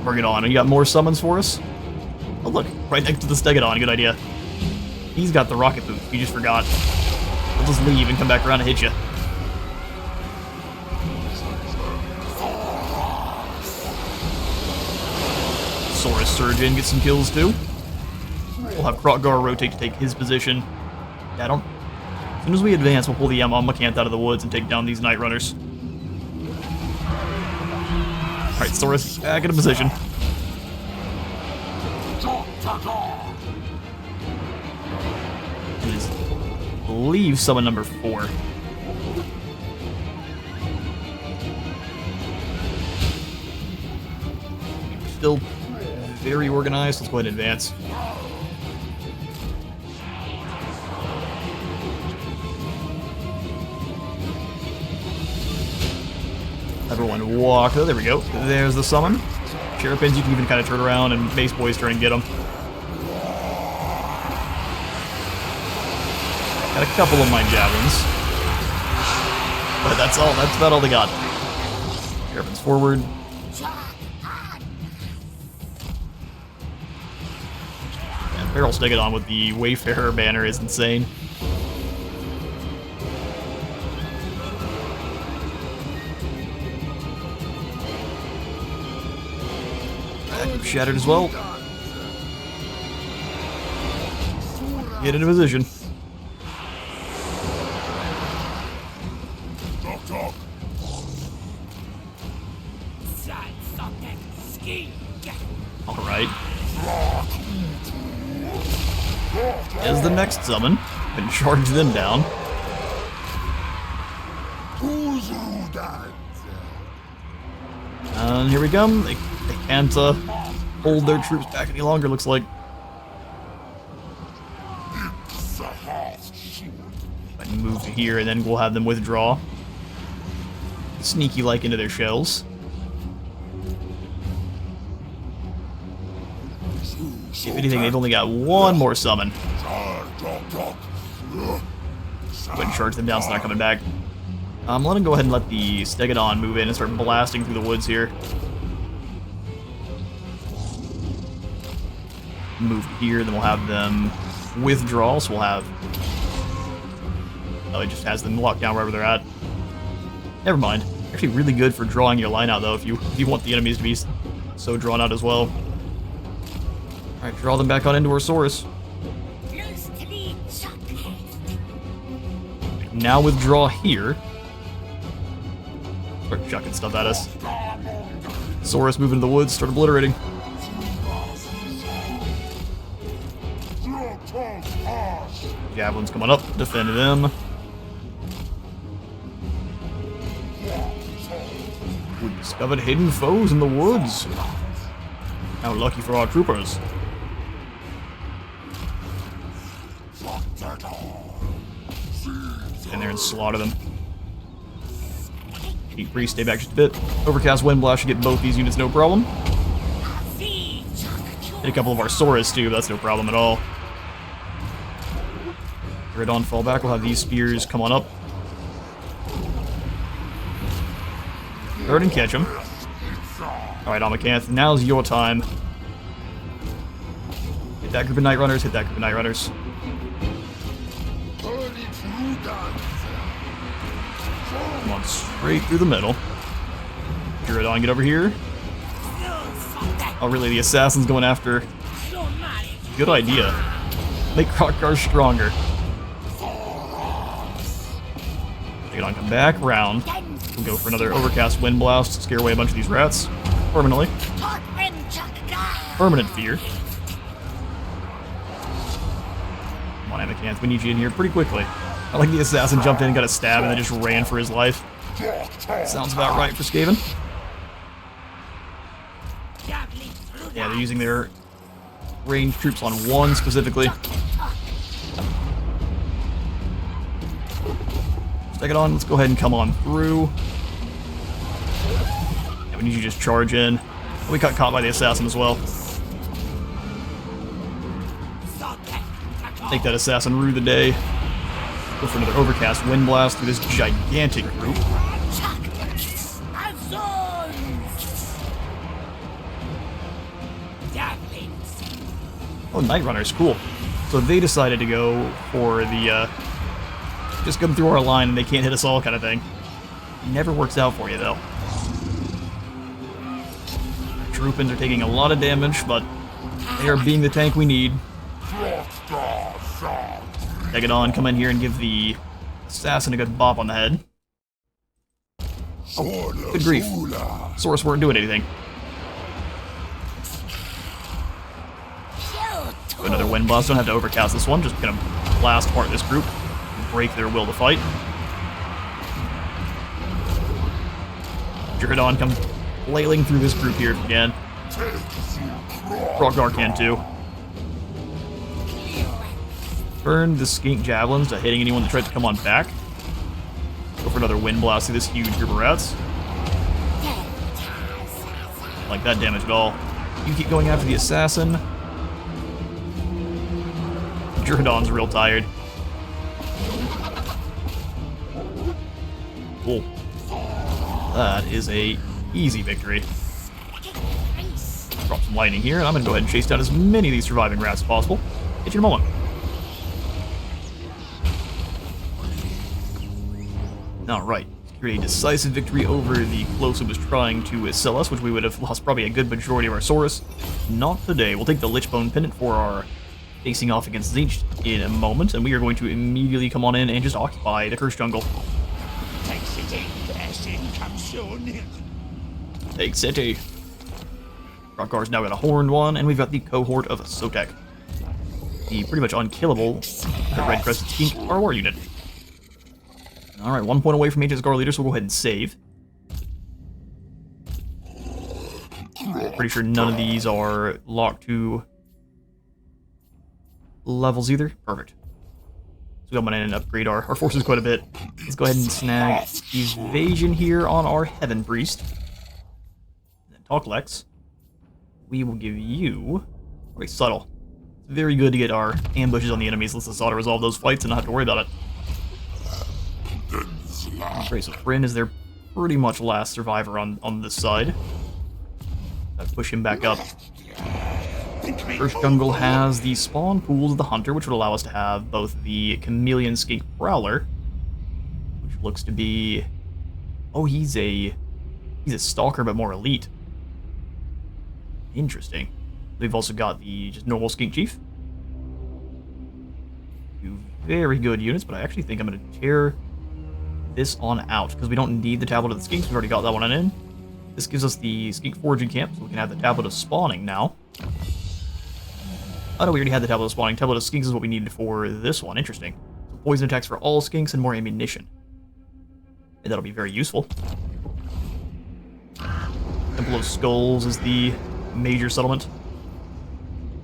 Bring it on. You got more summons for us? Oh look, right next to the Stegosaurus, good idea. He's got the rocket boost, you just forgot. We'll just leave and come back around and hit you. Saurus surge in, get some kills too. We'll have Kroq-Gar rotate to take his position. Yeah, as soon as we advance, we'll pull the Macanth out of the woods and take down these Night Runners. Alright, Saurus, back into position. And I believe summon number 4. Still very organized. Let's go ahead and advance. Everyone walk. Oh, there we go. There's the summon. Cherubins, you can even kind of turn around and base boys try and get them. Got a couple of my javelins. But that's all. That's about all they got. Cherubins forward. And Barrel Stegosaurus with the Wayfarer banner is insane. Shattered as well. Get into position. Alright. As the next summon, and charge them down. And here we come. They can't hold their troops back any longer, looks like. I can move to here, and then we'll have them withdraw. Sneaky-like into their shells. If anything, they've only got one more summon. Go ahead and charge them down so they're not coming back. I'm going to go ahead and let the Stegosaurus move in and start blasting through the woods here. Move here, then we'll have them withdraw, so we'll have... Oh, it just has them locked down wherever they're at. Never mind. Actually really good for drawing your line out, though, if you want the enemies to be so drawn out as well. Alright, draw them back on into our Saurus. Now withdraw here. Start chucking stuff at us. Saurus move into the woods, start obliterating. Javelins coming up, defend them. We discovered hidden foes in the woods. How lucky for our troopers. Get in there and slaughter them. Keep Priest, stay back just a bit. Overcast Wind Blast should get both these units, no problem. Hit a couple of our Saurus too, but that's no problem at all. Redon fall back, we'll have these spears come on up. Third and catch him. Alright, Macanth, now's your time. Hit that group of Night Runners, hit that group of Night Runners. Come on, straight through the middle. Redon, get over here. Oh, really, the assassin's going after. Good idea. Make Kroq-Gar stronger. Stegosaurus, come back round. We'll go for another Overcast Wind Blast, scare away a bunch of these rats. Permanently. Permanent fear. Come on, Macanth, we need you in here pretty quickly. I like the assassin jumped in, got a stab, and then just ran for his life. Sounds about right for Skaven. Yeah, they're using their ranged troops on one specifically. Take it on. Let's go ahead and come on through. And we need you to just charge in. We got caught by the assassin as well. Take that assassin, rue the day. Go for another overcast wind blast through this gigantic group. Oh, Night Runners, cool. So they decided to go for the, just come through our line and they can't hit us all kind of thing. Never works out for you, though. Troopins are taking a lot of damage, but they are being the tank we need. Take it on, come in here and give the assassin a good bop on the head. Oh, good grief. Saurus weren't doing anything. Another wind blast. Don't have to overcast this one. Just gonna blast apart this group and break their will to fight. Kroq-Gar come flailing through this group here if you can. Kroq-Gar can too. Burn the skink javelins to hitting anyone that tries to come on back. Go for another wind blast through this huge group of rats. Don't like that damage at all. You keep going after the assassin. Kroq-Gar's real tired. Cool. That is a easy victory. Drop some lightning here, and I'm gonna go ahead and chase down as many of these surviving rats as possible. Get you in a moment. Alright, secured a decisive victory over the close who was trying to sell us, which we would have lost probably a good majority of our Saurus. Not today. We'll take the Lichbone Pendant for our facing off against Tzeentch in a moment, and we are going to immediately come on in and just occupy the Cursed Jungle. Take city. Come soon. Take city. Kroq-Gar's now got a horned one, and we've got the cohort of Sotek. The pretty much unkillable Red Crested Skink, our war unit. Alright, 1 point away from HSGAR leader, so we'll go ahead and save. Pretty sure none of these are locked to levels either. Perfect. So we'll come in and upgrade our forces quite a bit. Let's go ahead and snag evasion here on our Heaven Priest. And then Talklex. We will give you very subtle. It's very good to get our ambushes on the enemies. Lets us auto resolve those fights and not have to worry about it. Great, so Bryn is their pretty much last survivor on this side. Push him back up. First Jungle has the spawn pools of the Hunter, which would allow us to have both the Chameleon Skink Prowler, which looks to be... Oh, he's a Stalker, but more elite. Interesting. We've also got the just normal Skink Chief. Two very good units, but I actually think I'm going to tear this on out, because we don't need the Tablet of the Skinks. We've already got that one in. This gives us the Skink Foraging Camp, so we can have the Tablet of Spawning now. Oh no, we already had the Tablet of Spawning. Tablet of Skinks is what we needed for this one. Interesting. So poison attacks for all Skinks and more ammunition. And that'll be very useful. Temple of Skulls is the major settlement.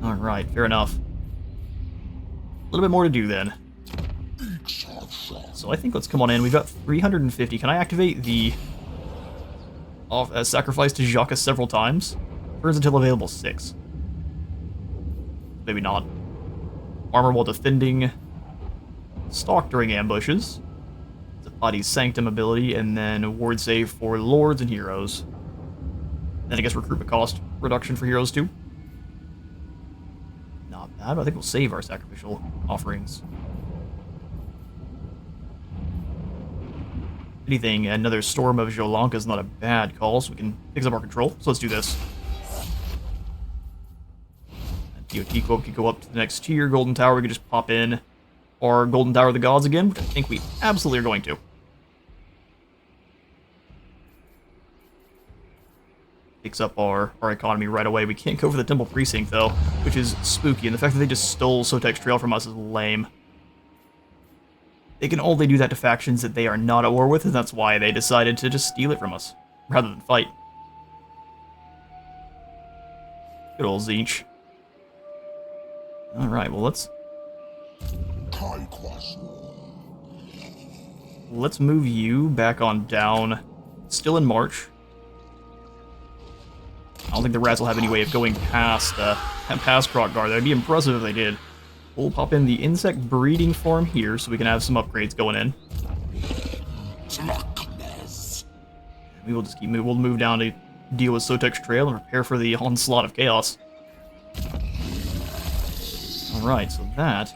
Alright, fair enough. A little bit more to do then. So I think let's come on in. We've got 350. Can I activate the sacrifice to Jaka several times? Turns until available 6. Maybe not. Armor while defending. Stalk during ambushes. Body's Sanctum ability, and then ward save for lords and heroes. Then I guess recruitment cost reduction for heroes too. Not bad, but I think we'll save our sacrificial offerings. Anything, another Storm of Jolanka is not a bad call, so we can fix up our control. So let's do this. DOT Quote can go up to the next tier. Golden Tower, we can just pop in our Golden Tower of the Gods again, which I think we absolutely are going to. Picks up our economy right away. We can't go for the Temple Precinct, though, which is spooky, and the fact that they just stole Sotek's Trail from us is lame. They can only do that to factions that they are not at war with, and that's why they decided to just steal it from us, rather than fight. Good old Tzeentch. Alright, well let's move you back on down. Still in March. I don't think the rats will have any way of going past Kroq-Gar. That'd be impressive if they did. We'll pop in the insect breeding farm here so we can have some upgrades going in. We will just we'll move down to deal with Sotek's trail and prepare for the onslaught of chaos. Alright, so that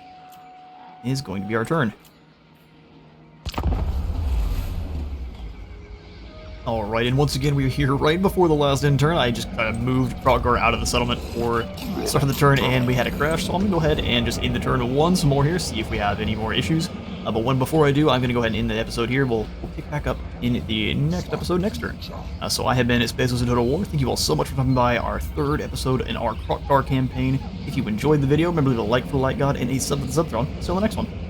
is going to be our turn. Alright, and once again, we're here right before the last end turn. I just kind of moved Kroq-Gar out of the settlement for the start of the turn, and we had a crash, so I'm going to go ahead and just end the turn once more here, see if we have any more issues. But before I do, I'm going to go ahead and end the episode here. We'll pick back up in the next episode next turn. So I have been Stegosaurus in Total War. Thank you all so much for coming by our third episode in our Kroq-Gar campaign. If you enjoyed the video, remember to leave a like for the Light God and a sub for the Subthrone. See you on the next one.